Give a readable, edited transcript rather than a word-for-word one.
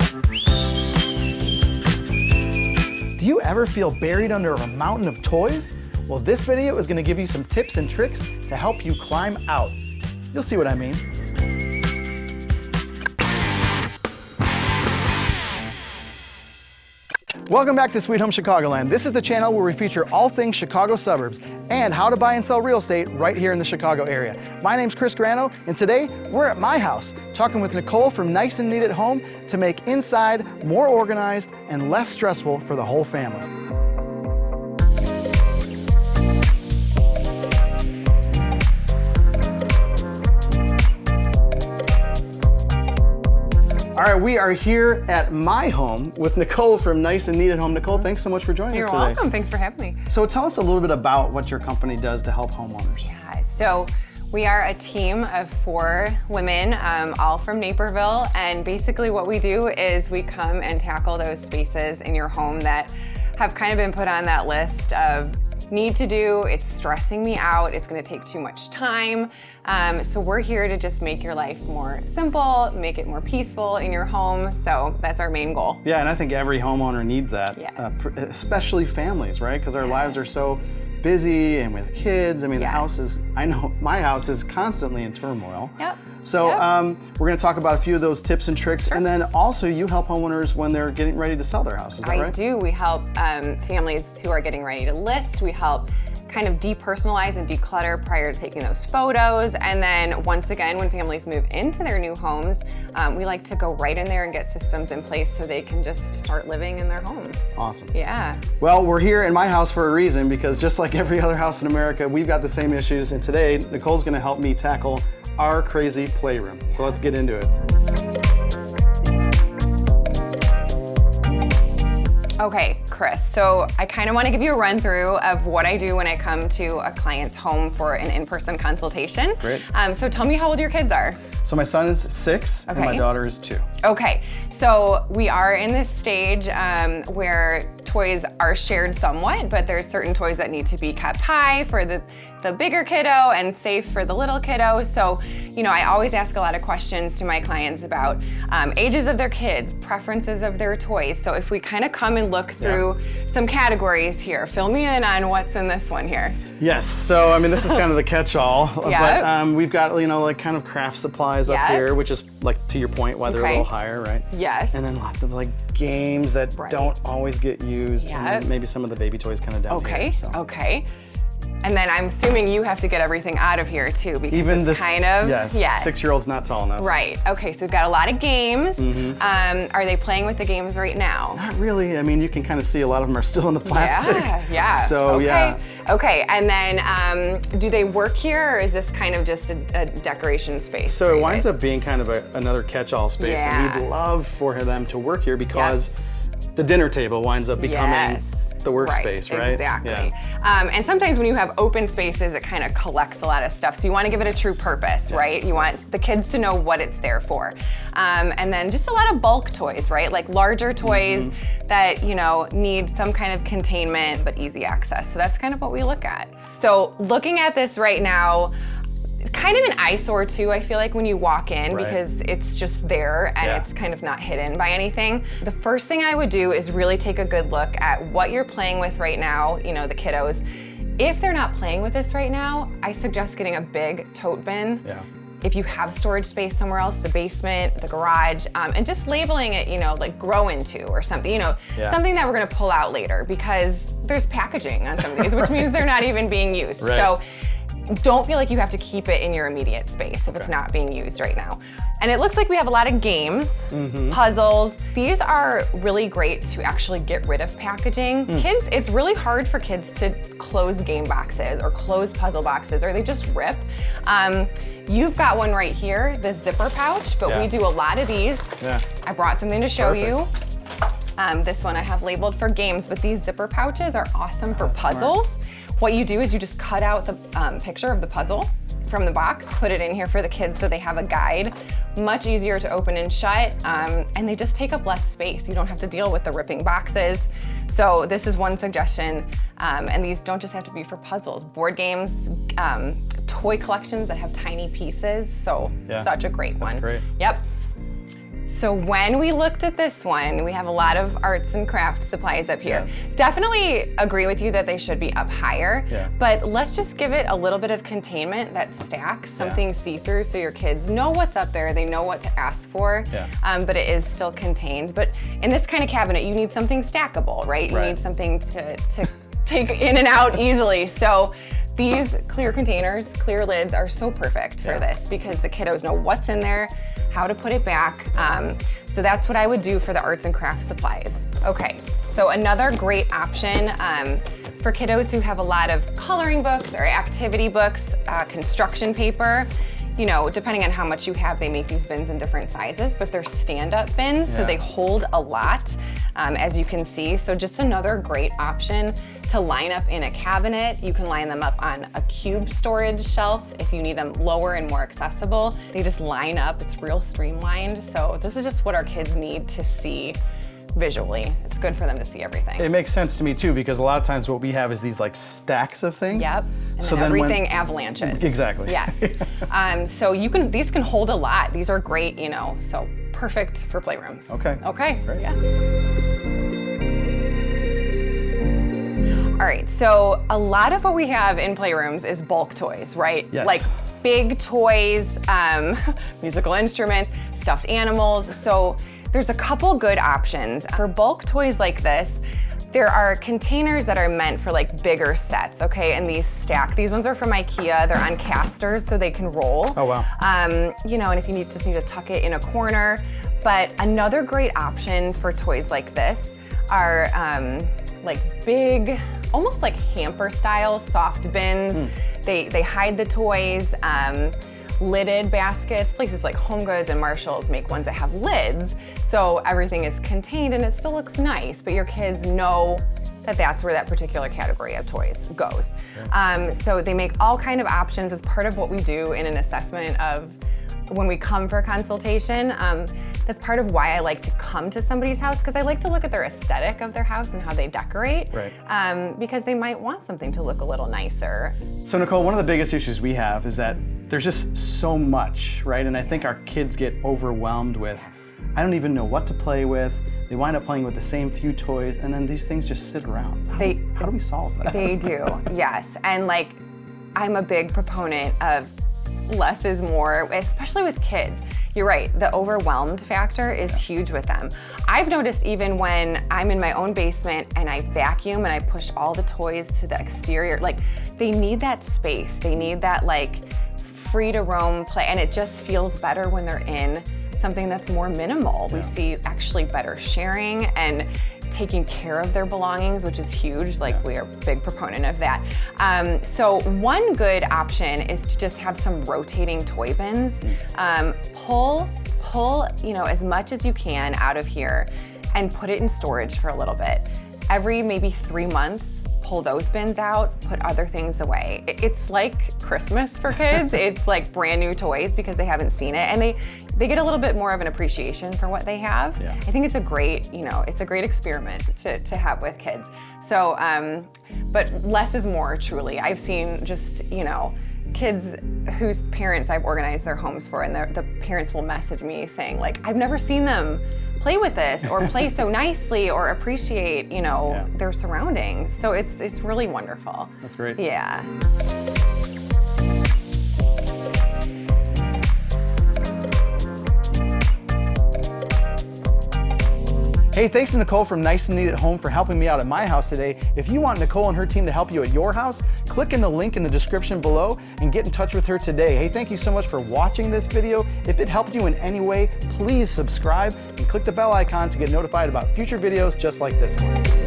Do you ever feel buried under a mountain of toys? Well, this video is going to give you some tips and tricks to help you climb out. You'll see what I mean. Welcome back to Sweet Home Chicagoland. This is the channel where we feature all things Chicago suburbs and how to buy and sell real estate right here in the Chicago area. My name's Grano, and today we're at my house talking with Nicole from Nice and Neat at Home to make inside more organized and less stressful for the whole family. All right, we are here at my home with Nicole from Nice and Neat at Home. Nicole, thanks so much for joining us today. You're welcome, thanks for having me. So tell us a little bit about what your company does to help homeowners. Yeah, so we are a team of 4 women, all from Naperville, and basically what we do is we come and tackle those spaces in your home that have kind of been put on that list of need to do, it's stressing me out, it's gonna take too much time. So we're here to just make your life more simple, make it more peaceful in your home. So that's our main goal. Yeah, and I think every homeowner needs that, Yes. Especially families, right? Because our lives are so busy and with kids. I mean, the house is, I know my house is constantly in turmoil. Yep. So we're gonna talk about a few of those tips and tricks, and then also you help homeowners when they're getting ready to sell their house, is that right? I do. We help families who are getting ready to list. We help kind of depersonalize and declutter prior to taking those photos. And then once again, when families move into their new homes, we like to go right in there and get systems in place so they can just start living in their home. Awesome. Yeah. Well, we're here in my house for a reason, because just like every other house in America, we've got the same issues. And today, Nicole's gonna help me tackle our crazy playroom. So let's get into it. Okay, Chris, so I kind of want to give you a run through of what I do when I come to a client's home for an in-person consultation. Great. So tell me how old your kids are. So my son is 6 and my daughter is 2. Okay, so we are in this stage where toys are shared somewhat, but there's certain toys that need to be kept high for the bigger kiddo and safe for the little kiddo. So, you know, I always ask a lot of questions to my clients about ages of their kids, preferences of their toys. So if we kind of come and look through some categories here, fill me in on what's in this one here. Yes, so I mean, this is kind of the catch-all, but we've got, you know, like kind of craft supplies up here, which is like, to your point, why they're a little higher, right? Yes. And then lots of like games that don't always get used, and then maybe some of the baby toys kind of down here. So. Okay. And then I'm assuming you have to get everything out of here too, because even it's this, kind of, 6-year-old's not tall enough. Right, okay, so we've got a lot of games. Are they playing with the games right now? Not really, I mean, you can kind of see a lot of them are still in the plastic. Yeah. So, Okay, and then do they work here, or is this kind of just a decoration space? So it winds up being kind of another catch-all space, and we'd love for them to work here because the dinner table winds up becoming the workspace, right? Exactly. And sometimes when you have open spaces, it kind of collects a lot of stuff. So you want to give it a true purpose, right? You want the kids to know what it's there for. And then just a lot of bulk toys, right? Like larger toys that, you know, need some kind of containment but easy access. So that's kind of what we look at. So looking at this right now, kind of an eyesore too, I feel like, when you walk in, because it's just there and it's kind of not hidden by anything. The first thing I would do is really take a good look at what you're playing with right now, you know, the kiddos. If they're not playing with this right now, I suggest getting a big tote bin. If you have storage space somewhere else, the basement, the garage, and just labeling it, you know, like grow into or something, you know, something that we're gonna pull out later, because there's packaging on some of these, which means they're not even being used. So don't feel like you have to keep it in your immediate space if it's not being used right now. And it looks like we have a lot of games, puzzles. These are really great to actually get rid of packaging. Kids, it's really hard for kids to close game boxes or close puzzle boxes, or they just rip. You've got one right here, the zipper pouch, but we do a lot of these. I brought something to show you. This one I have labeled for games, but these zipper pouches are awesome for puzzles. Smart. What you do is you just cut out the picture of the puzzle from the box, put it in here for the kids so they have a guide. Much easier to open and shut, and they just take up less space. You don't have to deal with the ripping boxes. So this is one suggestion, and these don't just have to be for puzzles. Board games, toy collections that have tiny pieces, so such a great one. That's great. Yep. So when we looked at this one, we have a lot of arts and craft supplies up here. Yes. Definitely agree with you that they should be up higher, Yeah. but let's just give it a little bit of containment that stacks, something see-through so your kids know what's up there, they know what to ask for, but it is still contained. But in this kind of cabinet, you need something stackable, right? You need something to take in and out easily. So these clear containers, clear lids are so perfect for this because the kiddos know what's in there, how to put it back. So that's what I would do for the arts and crafts supplies. Okay, so another great option for kiddos who have a lot of coloring books or activity books, construction paper. You know, depending on how much you have, they make these bins in different sizes, but they're stand-up bins, so they hold a lot, as you can see. So just another great option to line up in a cabinet. You can line them up on a cube storage shelf if you need them lower and more accessible. They just line up, it's real streamlined. So this is just what our kids need to see visually. It's good for them to see everything. It makes sense to me too, because a lot of times what we have is these like stacks of things. Yep. And so then everything avalanches. Exactly. Yes. So these can hold a lot. These are great, you know, so perfect for playrooms. Okay. Okay. Great. Yeah. All right, so a lot of what we have in playrooms is bulk toys, right? Yes. Like big toys, musical instruments, stuffed animals. So there's a couple good options. For bulk toys like this, there are containers that are meant for like bigger sets, okay? And these stack. These ones are from IKEA. They're on casters so they can roll. Oh, wow. You know, and if you just need to tuck it in a corner. But another great option for toys like this are like big, almost like hamper style soft bins. They hide the toys. Lidded baskets. Places like HomeGoods and Marshalls make ones that have lids, so everything is contained and it still looks nice, but your kids know that that's where that particular category of toys goes. So they make all kind of options as part of what we do in an assessment of when we come for a consultation. That's part of why I like to come to somebody's house, because I like to look at their aesthetic of their house and how they decorate, because they might want something to look a little nicer. So Nicole, one of the biggest issues we have is that there's just so much, right? And I think our kids get overwhelmed with, I don't even know what to play with. They wind up playing with the same few toys, and then these things just sit around. How do we solve that? They do, yes. And like, I'm a big proponent of less is more, especially with kids. You're right, the overwhelmed factor is huge with them. I've noticed even when I'm in my own basement and I vacuum and I push all the toys to the exterior, like they need that space. They need that like free to roam play, and it just feels better when they're in something that's more minimal. We see actually better sharing and taking care of their belongings, which is huge. Like we are a big proponent of that. So one good option is to just have some rotating toy bins. Pull, you know, as much as you can out of here and put it in storage for a little bit. Every maybe 3 months, pull those bins out, put other things away. It's like Christmas for kids. It's like brand new toys because they haven't seen it, and they get a little bit more of an appreciation for what they have. I think it's a great, you know, it's a great experiment to have with kids. So, but less is more, truly. I've seen just, you know, kids whose parents I've organized their homes for, and the parents will message me saying like, I've never seen them play with this or play so nicely or appreciate, you know, their surroundings. So it's really wonderful. That's great. Yeah. Hey, thanks to Nicole from Nice and Neat at Home for helping me out at my house today. If you want Nicole and her team to help you at your house, click in the link in the description below and get in touch with her today. Hey, thank you so much for watching this video. If it helped you in any way, please subscribe and click the bell icon to get notified about future videos just like this one.